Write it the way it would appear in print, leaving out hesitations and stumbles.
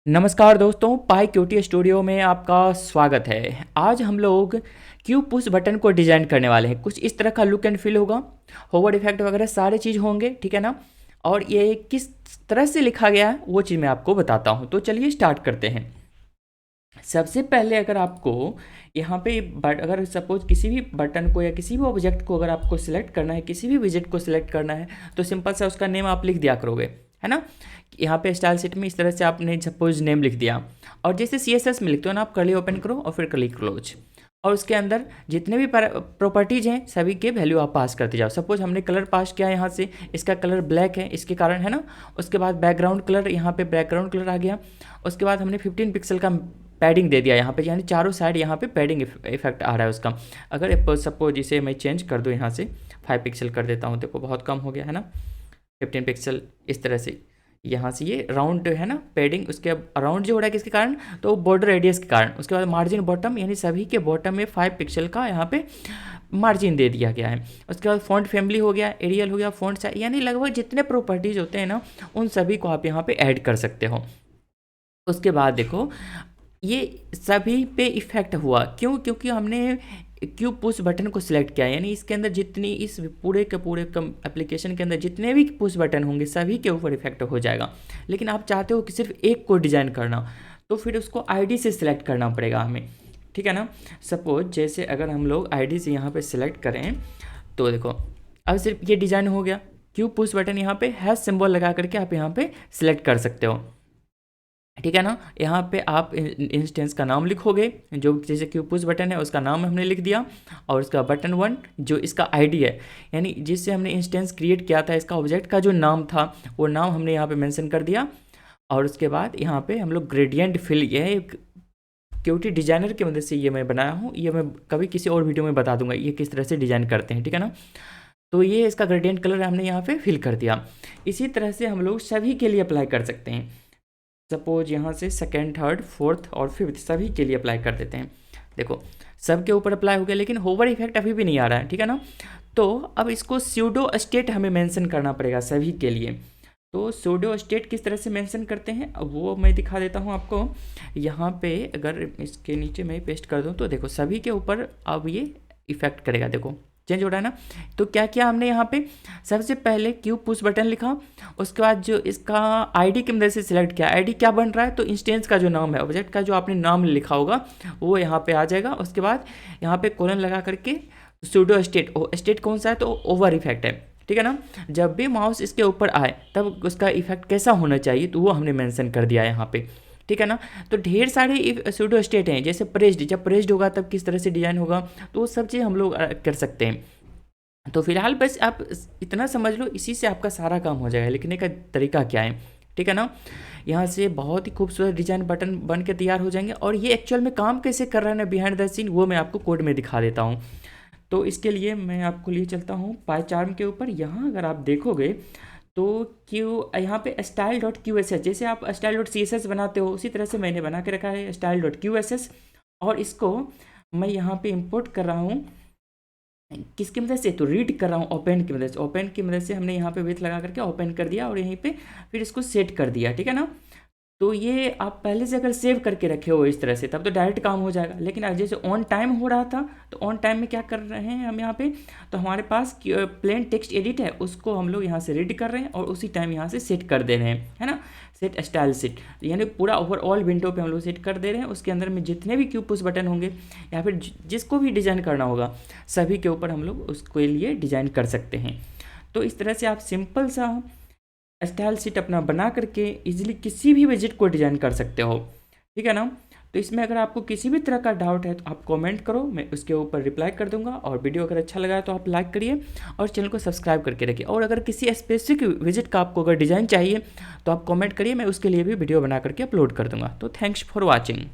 नमस्कार दोस्तों, पाई cutie studio में आपका स्वागत है। आज हम लोग क्यू पुश बटन को डिज़ाइन करने वाले हैं। कुछ इस तरह का लुक एंड फील होगा, होवर इफेक्ट वगैरह सारे चीज़ होंगे, ठीक है ना। और ये किस तरह से लिखा गया है वो चीज़ मैं आपको बताता हूँ। तो चलिए स्टार्ट करते हैं। सबसे पहले अगर आपको यहाँ पे अगर सपोज किसी भी बटन को या किसी भी ऑब्जेक्ट को अगर आपको सिलेक्ट करना है, किसी भी विजेट को सिलेक्ट करना है, तो सिंपल सा उसका नेम आप लिख दिया करोगे, है ना। यहाँ पे स्टाइल सेट में इस तरह से आपने सपोज नेम लिख दिया, और जैसे CSS में लिखते हो ना, आप कर्ली ओपन करो और फिर कर्ली क्लोज, और उसके अंदर जितने भी प्रॉपर्टीज़ हैं सभी के वैल्यू आप पास करते जाओ। सपोज हमने कलर पास किया यहाँ से, इसका कलर ब्लैक है इसके कारण, है ना। उसके बाद बैकग्राउंड कलर, यहाँ पे बैकग्राउंड कलर आ गया। उसके बाद हमने 15 पिक्सल का पैडिंग दे दिया यहाँ पे, यानी चारों साइड यहाँ पे पैडिंग इफेक्ट आ रहा है उसका। अगर सपोज इसे मैं चेंज कर दूँ, यहाँ से 5 पिक्सल कर देता हूँ, देखो बहुत कम हो गया है ना, 15 पिक्सल। इस तरह से यहाँ से ये राउंड है ना पैडिंग, उसके अराउंड जो हो रहा है किसके कारण, तो बॉर्डर रेडियस के कारण। उसके बाद मार्जिन बॉटम, यानी सभी के बॉटम में 5 पिक्सल का यहाँ पे मार्जिन दे दिया गया है। उसके बाद फॉन्ट फैमिली हो गया, एरियल हो गया, फॉन्ट साइज, यानी लगभग जितने प्रॉपर्टीज़ होते हैं ना उन सभी को आप यहाँ पे ऐड कर सकते हो। उसके बाद देखो ये सभी पे इफेक्ट हुआ, क्यों? क्योंकि हमने क्यू पुश बटन को सिलेक्ट किया, यानी इसके अंदर जितनी, इस पूरे के पूरे एप्लीकेशन के अंदर जितने भी पुश बटन होंगे सभी के ऊपर इफेक्ट हो जाएगा। लेकिन आप चाहते हो कि सिर्फ एक को डिज़ाइन करना, तो फिर उसको आईडी से सिलेक्ट करना पड़ेगा हमें, ठीक है ना। सपोज जैसे अगर हम लोग आईडी से यहाँ पे सिलेक्ट करें, तो देखो अब सिर्फ ये डिज़ाइन हो गया। क्यू पुश बटन यहाँ पे हैश सिंबल लगा करके आप यहाँ पे सिलेक्ट कर सकते हो, ठीक है ना। यहाँ पे आप इंस्टेंस का नाम लिखोगे, जो जैसे क्यू पुश बटन है उसका नाम हमने लिख दिया, और उसका बटन 1 जो इसका आईडी है, यानी जिससे हमने इंस्टेंस क्रिएट किया था, इसका ऑब्जेक्ट का जो नाम था वो नाम हमने यहाँ पे मेंशन कर दिया। और उसके बाद यहाँ पे हम लोग ग्रेडियंट फिल, ये क्यूटी डिजाइनर की मदद से ये मैं बनाया हूँ, ये मैं कभी किसी और वीडियो में बता दूंगा ये किस तरह से डिज़ाइन करते हैं, ठीक है ना। तो ये इसका ग्रेडियंट कलर हमने यहाँ पे फिल कर दिया। इसी तरह से हम लोग सभी के लिए अप्लाई कर सकते हैं। सपोज यहाँ से सेकेंड, थर्ड, फोर्थ और फिफ्थ सभी के लिए अप्लाई कर देते हैं। देखो सब के ऊपर अप्लाई हो गया, लेकिन होवर इफेक्ट अभी भी नहीं आ रहा है, ठीक है ना। तो अब इसको स्यूडो स्टेट हमें मेंशन करना पड़ेगा सभी के लिए। तो स्यूडो स्टेट किस तरह से मेंशन करते हैं अब वो मैं दिखा देता हूँ आपको। यहाँ पे अगर इसके नीचे मैं पेस्ट कर दूँ तो देखो सभी के ऊपर अब ये इफेक्ट करेगा, देखो चेंज हो रहा है ना। तो क्या किया हमने यहाँ पे, सबसे पहले क्यू पुश बटन लिखा, उसके बाद जो इसका आईडी की मदद से सिलेक्ट किया। आईडी क्या बन रहा है, तो इंस्टेंस का जो नाम है, ऑब्जेक्ट का जो आपने नाम लिखा होगा वो यहाँ पे आ जाएगा। उसके बाद यहाँ पे कोलन लगा करके सूडो स्टेट, स्टेट कौन सा है, तो ओवर इफेक्ट है, ठीक है ना। जब भी माउस इसके ऊपर आए तब उसका इफेक्ट कैसा होना चाहिए, तो वो हमने मेंशन कर दिया यहाँ पे, ठीक है ना। तो ढेर सारे सूडो स्टेट हैं, जैसे प्रेस्ड, जब प्रेस्ड होगा तब किस तरह से डिजाइन होगा, तो वो सब चीज़ हम लोग कर सकते हैं। तो फिलहाल बस आप इतना समझ लो, इसी से आपका सारा काम हो जाएगा। लिखने का तरीका क्या है, ठीक है ना। यहाँ से बहुत ही खूबसूरत डिजाइन बटन बन के तैयार हो जाएंगे। और ये एक्चुअल में काम कैसे कर रहा है ना बिहाइंड द सीन, वो मैं आपको कोड में दिखा देता हूँ। तो इसके लिए मैं आपको लिए चलता हूँ पाई चार्म के ऊपर। यहाँ अगर आप देखोगे तो यहाँ पे style.qss, जैसे आप style.css बनाते हो उसी तरह से मैंने बना के रखा है style.qss। और इसको मैं यहाँ पे इंपोर्ट कर रहा हूँ किसकी मदद से, तो रीड कर रहा हूँ ओपन की मदद से। ओपन की मदद से हमने यहाँ पे विथ लगा करके ओपन कर दिया और यहीं पे फिर इसको सेट कर दिया, ठीक है ना। तो ये आप पहले से अगर सेव करके रखे हो इस तरह से तब तो डायरेक्ट काम हो जाएगा। लेकिन आज जैसे ऑन टाइम हो रहा था, तो ऑन टाइम में क्या कर रहे हैं हम यहाँ पे, तो हमारे पास प्लेन टेक्स्ट एडिट है, उसको हम लोग यहाँ से रीड कर रहे हैं और उसी टाइम यहाँ से सेट कर दे रहे हैं, है ना। सेट स्टाइल सेट, यानी पूरा ओवरऑल विंडो पे हम लोग सेट कर दे रहे हैं। उसके अंदर में जितने भी क्यू पुश बटन होंगे या फिर जिसको भी डिज़ाइन करना होगा सभी के ऊपर हम लोग उसके लिए डिज़ाइन कर सकते हैं। तो इस तरह से आप सिंपल सा स्टाइल शीट अपना बना करके इजीली किसी भी विजिट को डिज़ाइन कर सकते हो, ठीक है ना। तो इसमें अगर आपको किसी भी तरह का डाउट है तो आप कमेंट करो, मैं उसके ऊपर रिप्लाई कर दूंगा। और वीडियो अगर अच्छा लगा है तो आप लाइक करिए और चैनल को सब्सक्राइब करके रखिए। और अगर किसी स्पेसिफिक विजिट का आपको अगर डिज़ाइन चाहिए तो आप कमेंट करिए, मैं उसके लिए भी वीडियो बना करके अपलोड कर दूंगा। तो थैंक्स फॉर वॉचिंग।